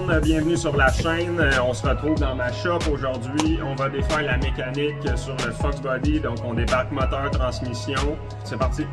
monde, bienvenue sur la chaîne. On se retrouve dans ma shop aujourd'hui. On va défaire la mécanique sur le Fox Body. Donc on débarque moteur, transmission. C'est parti!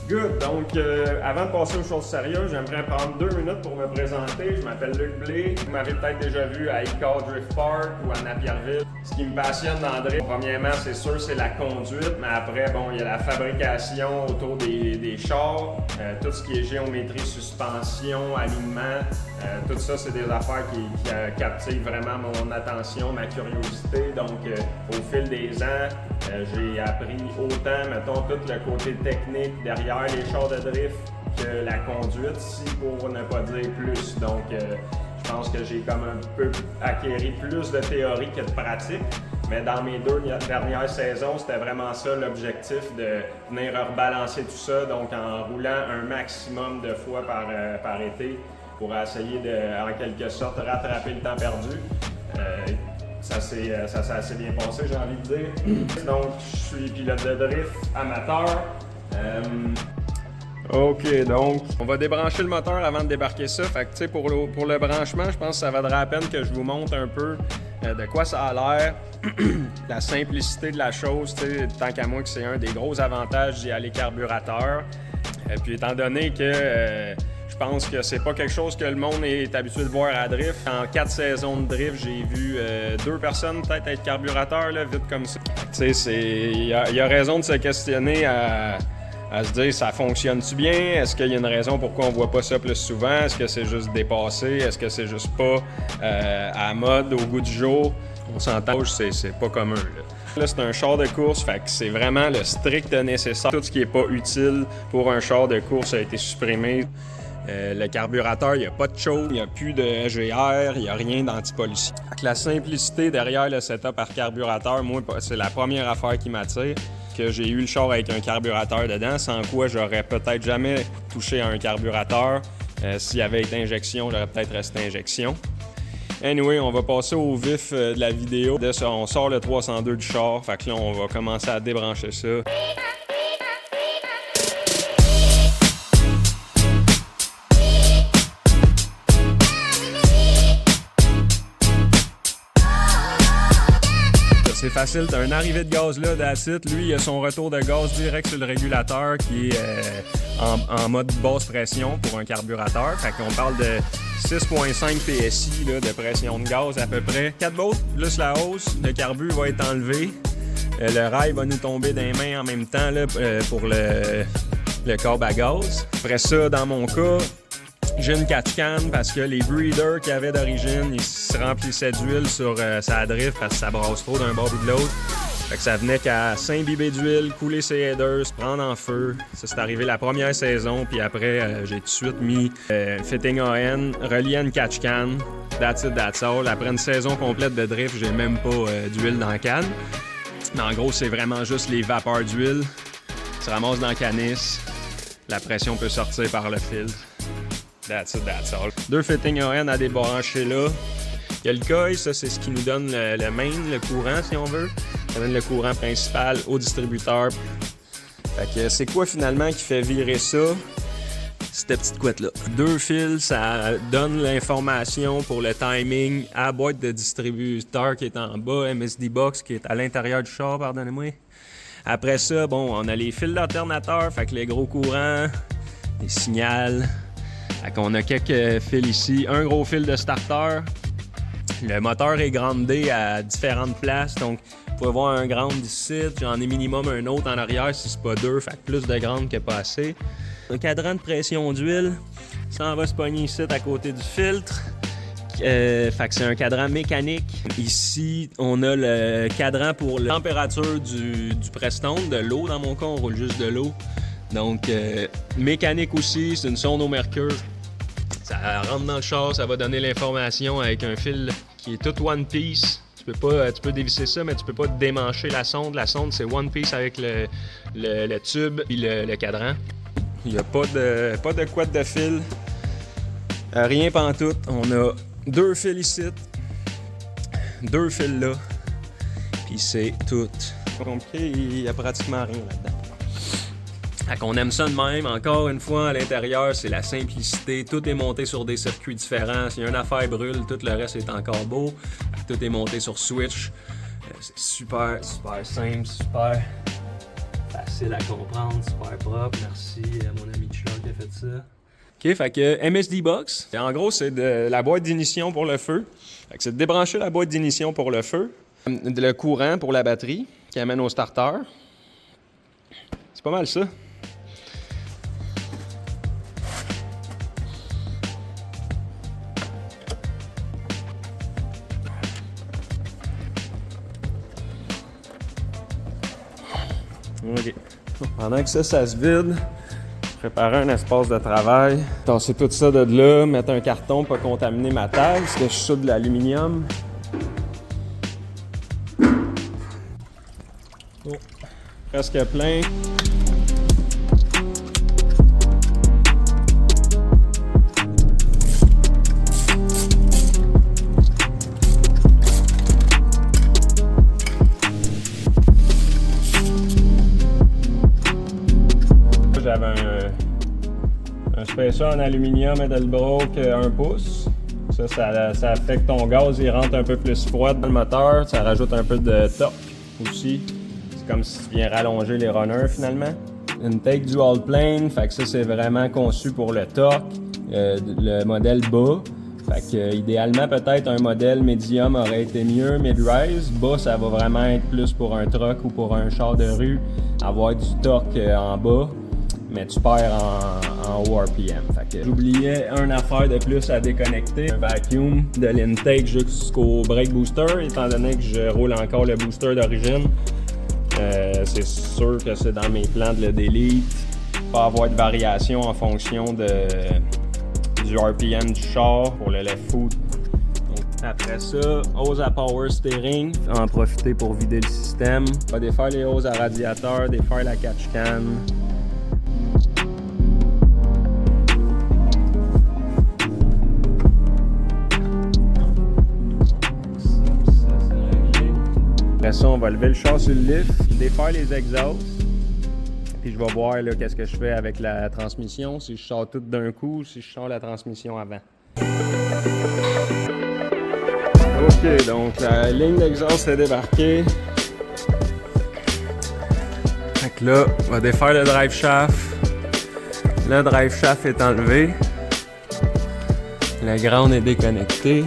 Good. Donc, avant de passer aux choses sérieuses, j'aimerais prendre 2 minutes pour me présenter. Je m'appelle Luc Blé. Vous m'avez peut-être déjà vu à Icar Drift Park ou à Napierville. Ce qui me passionne dans le drift, premièrement, c'est sûr, c'est la conduite, mais après, bon, il y a la fabrication autour des chars, tout ce qui est géométrie, suspension, alignement, tout ça, c'est des affaires qui captivent vraiment mon attention, ma curiosité. Donc, au fil des ans, j'ai appris autant, mettons, tout le côté technique derrière les chars de drift que la conduite, si pour ne pas dire plus. Donc, je pense que j'ai comme un peu acquéri plus de théorie que de pratique. Mais dans mes 2 dernières saisons, c'était vraiment ça l'objectif, de venir rebalancer tout ça. Donc, en roulant un maximum de fois par été pour essayer de, en quelque sorte, rattraper le temps perdu. Ça s'est assez bien passé, j'ai envie de dire. Donc, je suis pilote de drift amateur. OK, donc, on va débrancher le moteur avant de débarquer ça. Fait que, tu sais, pour le branchement, je pense que ça vaudra la peine que je vous montre un peu de quoi ça a l'air, la simplicité de la chose, tu sais, tant qu'à moi que c'est un des gros avantages d'y aller carburateur. Puis, étant donné que je pense que c'est pas quelque chose que le monde est habitué de voir à drift. En 4 saisons de drift, j'ai vu 2 personnes peut-être être carburateur, là, vite comme ça. Tu sais, il y a raison de se questionner à se dire, ça fonctionne-tu bien? Est-ce qu'il y a une raison pourquoi on voit pas ça plus souvent? Est-ce que c'est juste dépassé? Est-ce que c'est juste pas à la mode, au goût du jour? On s'entend, c'est pas commun, là. Là, c'est un char de course, fait que c'est vraiment le strict nécessaire. Tout ce qui n'est pas utile pour un char de course a été supprimé. Le carburateur, il n'y a pas de choke, il n'y a plus de EGR, il n'y a rien d'antipollution. La simplicité derrière le setup par carburateur, moi, c'est la première affaire qui m'attire. Que j'ai eu le char avec un carburateur dedans, sans quoi j'aurais peut-être jamais touché à un carburateur. S'il y avait été injection, j'aurais peut-être resté injection. Anyway, on va passer au vif de la vidéo. On sort le 302 du char, fait que là, on va commencer à débrancher ça. C'est facile, t'as un arrivée de gaz là, that's it. Lui, il a son retour de gaz direct sur le régulateur qui est en mode basse pression pour un carburateur. Fait qu'on parle de 6,5 PSI là, de pression de gaz à peu près. 4 volts plus la hausse, le carbu va être enlevé. Le rail va nous tomber des mains en même temps là, pour le corbe à gaz. Après ça, dans mon cas, j'ai une 4 parce que les breeders qu'il y avait d'origine, ils se remplissaient d'huile sur sa drift parce que ça brasse trop d'un bord et de l'autre. Fait que ça venait qu'à s'imbiber d'huile, couler ses headers, se prendre en feu. Ça, c'est arrivé la première saison, puis après, j'ai tout de suite mis fitting AN, relié à une catch can. That's it, that's all. Après une saison complète de drift, j'ai même pas d'huile dans la canne. Mais en gros, c'est vraiment juste les vapeurs d'huile. Ça ramasse dans la canisse. La pression peut sortir par le filtre. That's it, that's all. 2 fittings AN à débrancher là. Il y a le coil, ça c'est ce qui nous donne le main, le courant si on veut. Ça donne le courant principal au distributeur. Fait que c'est quoi finalement qui fait virer ça? Cette petite couette là. 2 fils, ça donne l'information pour le timing à la boîte de distributeur qui est en bas, MSD box qui est à l'intérieur du char, pardonnez-moi. Après ça, bon, on a les fils d'alternateur, fait que les gros courants, les signals. Fait qu'on a quelques fils ici, un gros fil de starter. Le moteur est grandé à différentes places, donc vous pouvez voir un grand ici, j'en ai minimum un autre en arrière si c'est pas 2, fait que plus de grande que pas assez. Un cadran de pression d'huile, ça en va se pogner ici à côté du filtre. Fait que c'est un cadran mécanique. Ici, on a le cadran pour la température du press-stone, de l'eau. Dans mon cas, on roule juste de l'eau. Donc, mécanique aussi, c'est une sonde au mercure. Ça rentre dans le char, ça va donner l'information avec un fil qui est tout one piece. Tu peux dévisser ça, mais tu peux pas démancher la sonde. La sonde, c'est one piece avec le tube et le cadran. Il n'y a pas de couette de fil. Rien pantoute. On a 2 fils ici, 2 fils là. Puis c'est tout. Compliqué, il n'y a pratiquement rien là-dedans. Fait qu'on aime ça de même. Encore une fois, à l'intérieur, c'est la simplicité. Tout est monté sur des circuits différents. Si une affaire brûle, tout le reste est encore beau. Tout est monté sur switch. C'est super simple, super facile à comprendre, super propre. Merci à mon ami Chuck qui a fait ça. OK, fait que MSD Box, en gros, c'est de la boîte d'ignition pour le feu. Fait que c'est de débrancher la boîte d'ignition pour le feu. Le courant pour la batterie qui amène au starter. C'est pas mal ça. OK. Pendant que ça se vide, préparer un espace de travail, tasser tout ça de là, mettre un carton pour pas contaminer ma table, parce que je suis sur de l'aluminium. Oh. Presque plein. J'avais un spacer en aluminium Edelbrock 1 pouce. Ça fait que ton gaz il rentre un peu plus froid dans le moteur. Ça rajoute un peu de torque aussi. C'est comme si tu viens rallonger les runners finalement. Une take dual plane, fait que ça c'est vraiment conçu pour le torque. Le modèle bas. Fait que idéalement peut-être un modèle médium aurait été mieux, mid-rise. Bas ça va vraiment être plus pour un truck ou pour un char de rue. Avoir du torque en bas. Mais tu perds en haut RPM. Fait que j'oubliais une affaire de plus à déconnecter. Un vacuum de l'intake jusqu'au brake booster, étant donné que je roule encore le booster d'origine. C'est sûr que c'est dans mes plans de le delete. Pas avoir de variation en fonction du RPM du char pour le left foot. Donc, après ça, hose à power steering. En profiter pour vider le système. On va défaire les hoses à radiateur, défaire la catch can. Après ça, on va lever le char sur le lift, défaire les exhausts, puis je vais voir qu'est-ce que je fais avec la transmission, si je sors tout d'un coup ou si je sors la transmission avant. OK, donc la ligne d'exhaust est débarquée. Fait que là, on va défaire le drive shaft. Le drive shaft est enlevé. La ground est déconnectée.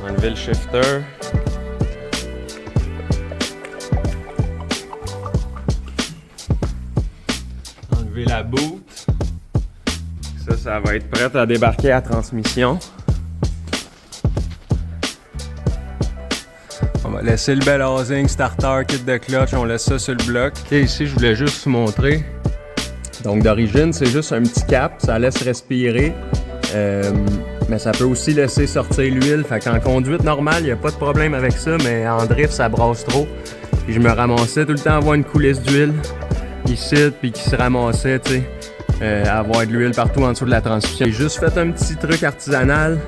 Enlever le shifter. La boot. Ça va être prêt à débarquer à transmission. On va laisser le bell housing, starter, kit de clutch, on laisse ça sur le bloc. Et ici, je voulais juste vous montrer. Donc d'origine, c'est juste un petit cap, ça laisse respirer. Mais ça peut aussi laisser sortir l'huile. Fait qu'en conduite normale, il n'y a pas de problème avec ça, mais en drift, ça brasse trop. Puis je me ramassais tout le temps à avoir une coulisse d'huile ici, puis qui se ramassait, tu sais, avoir de l'huile partout en dessous de la transmission. J'ai juste fait un petit truc artisanal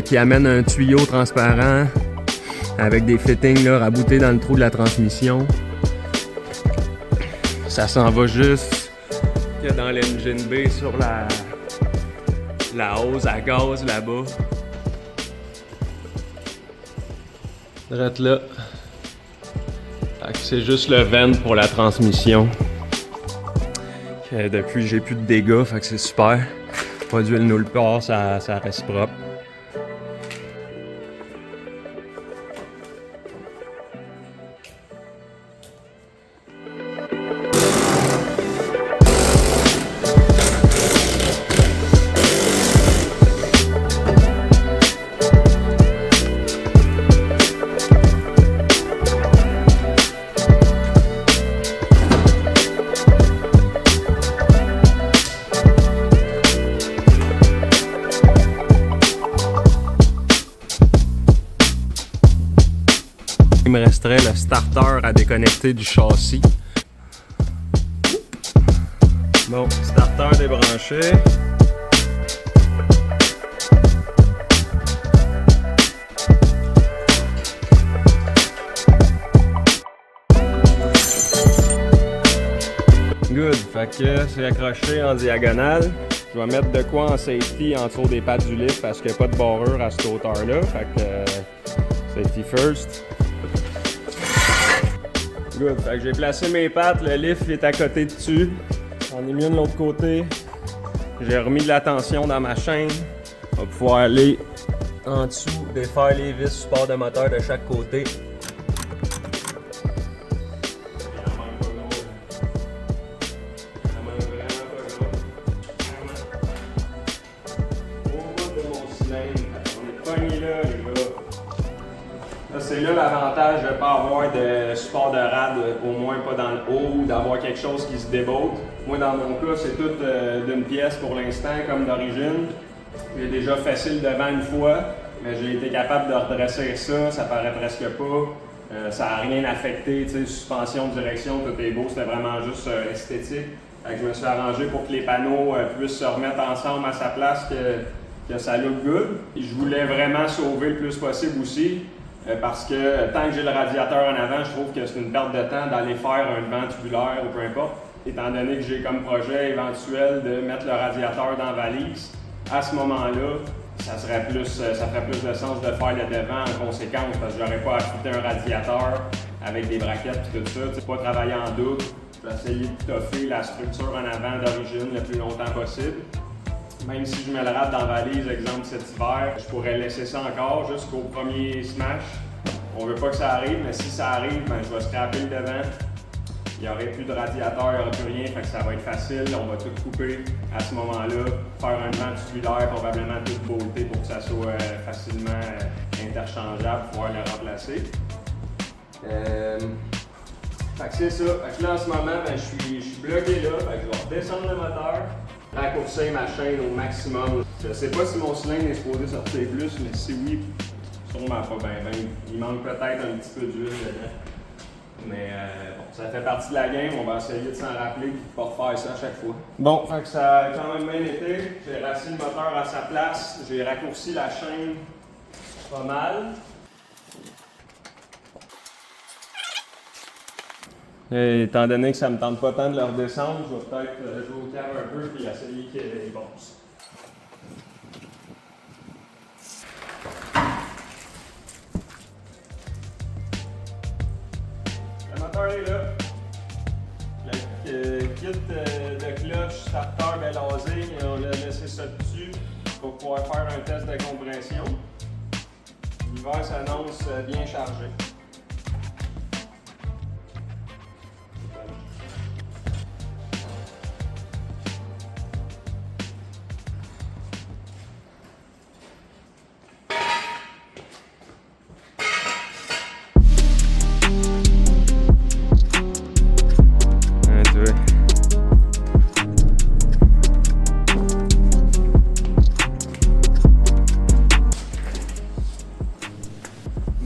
qui amène un tuyau transparent avec des fittings là, raboutés dans le trou de la transmission. Ça s'en va juste que dans l'engine bay sur la hose à gaz là-bas. Direct là. C'est juste le vent pour la transmission. Depuis, j'ai plus de dégâts, fait que c'est super. Pas d'huile nulle part, ça reste propre. me resterait le starter à déconnecter du châssis. Bon, starter débranché. Good, fait que c'est accroché en diagonale. Je vais mettre de quoi en safety en dessous des pattes du lift parce qu'il n'y a pas de barrure à cette hauteur-là. Fait que safety first. Good, fait que j'ai placé mes pattes, le lift est à côté dessus. J'en ai mis de l'autre côté. J'ai remis de la tension dans ma chaîne. On va pouvoir aller en dessous, défaire les vis support de moteur de chaque côté. C'est là l'avantage de ne pas avoir de support de rad, au moins pas dans le haut, ou d'avoir quelque chose qui se déboute. Moi, dans mon cas, c'est tout d'une pièce pour l'instant, comme d'origine. J'ai déjà fessé le devant une fois, mais j'ai été capable de redresser ça, ça paraît presque pas. Ça n'a rien affecté, suspension, direction, tout est beau, c'était vraiment juste esthétique. Fait que je me suis arrangé pour que les panneaux puissent se remettre ensemble à sa place, que ça look good. Je voulais vraiment sauver le plus possible aussi. Parce que tant que j'ai le radiateur en avant, je trouve que c'est une perte de temps d'aller faire un vent tubulaire ou peu importe. Étant donné que j'ai comme projet éventuel de mettre le radiateur dans la valise, à ce moment-là, ça ferait plus de sens de faire le devant en conséquence parce que j'aurais pas affûté un radiateur avec des braquettes et tout ça. C'est pas travailler en double. Je vais essayer de toffer la structure en avant d'origine le plus longtemps possible. Même si je mets le rad dans la valise, exemple cet hiver, je pourrais laisser ça encore jusqu'au premier smash. On veut pas que ça arrive, mais si ça arrive, ben, je vais scraper le devant. Il n'y aurait plus de radiateur, il n'y aura plus rien, fait que ça va être facile. On va tout couper à ce moment-là, faire un vent tubulaire, probablement tout bolter pour que ça soit facilement interchangeable, pouvoir le remplacer. Fait que c'est ça. Fait que là en ce moment, ben, je suis bloqué là, fait que je vais redescendre le moteur. Raccourcir ma chaîne au maximum. Je sais pas si mon cylindre est supposé sortir plus, mais si oui, sûrement pas bien. Il manque peut-être un petit peu d'huile dedans. Mais bon, ça fait partie de la game, on va essayer de s'en rappeler et de pas refaire ça à chaque fois. Bon, fait que ça a quand même bien été. J'ai rassis le moteur à sa place, j'ai raccourci la chaîne pas mal. Et étant donné que ça me tente pas tant de le redescendre, je vais peut-être jouer au câble un peu et essayer qu'il bosse. Le moteur est là. Le kit de clutch starter bélasé, on a laissé ça dessus pour pouvoir faire un test de compression. L'hiver s'annonce bien chargé.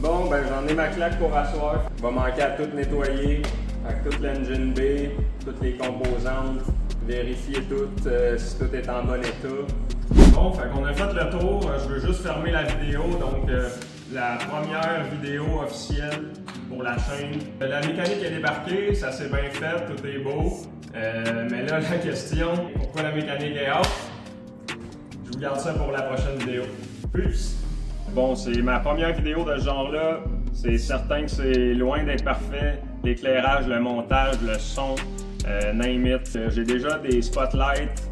Bon, ben j'en ai ma claque pour asseoir. Il va manquer à tout nettoyer. Fait que toute l'engine bay, toutes les composantes, vérifier tout si tout est en bon état. Bon, fait qu'on a fait le tour. Je veux juste fermer la vidéo. Donc, la première vidéo officielle pour la chaîne. La mécanique est débarquée, ça s'est bien fait, tout est beau. Mais là, la question, pourquoi la mécanique est off? Je vous garde ça pour la prochaine vidéo. Peace! Bon, c'est ma première vidéo de ce genre-là. C'est certain que c'est loin d'être parfait. L'éclairage, le montage, le son, name it. J'ai déjà des spotlights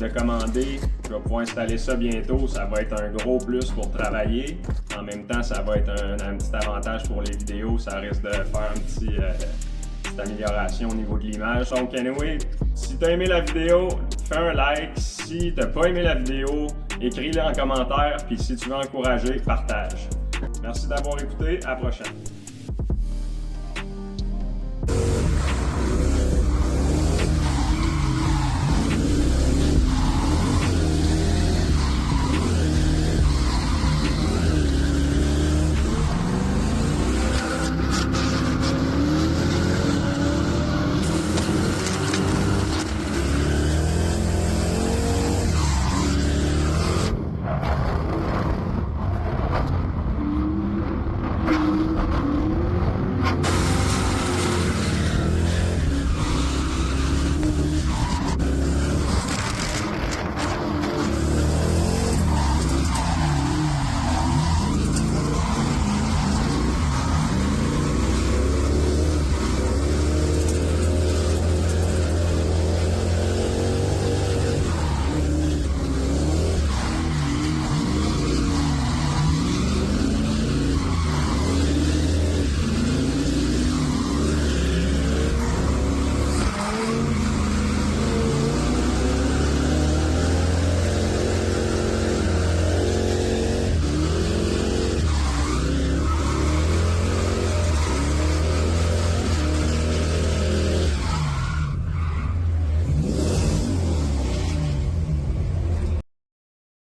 de commander. Je vais pouvoir installer ça bientôt. Ça va être un gros plus pour travailler. En même temps, ça va être un petit avantage pour les vidéos. Ça risque de faire une petite amélioration au niveau de l'image. Donc, anyway, si tu as aimé la vidéo, fais un like. Si tu n'as pas aimé la vidéo, écris-le en commentaire. Puis si tu veux encourager, partage. Merci d'avoir écouté. À la prochaine.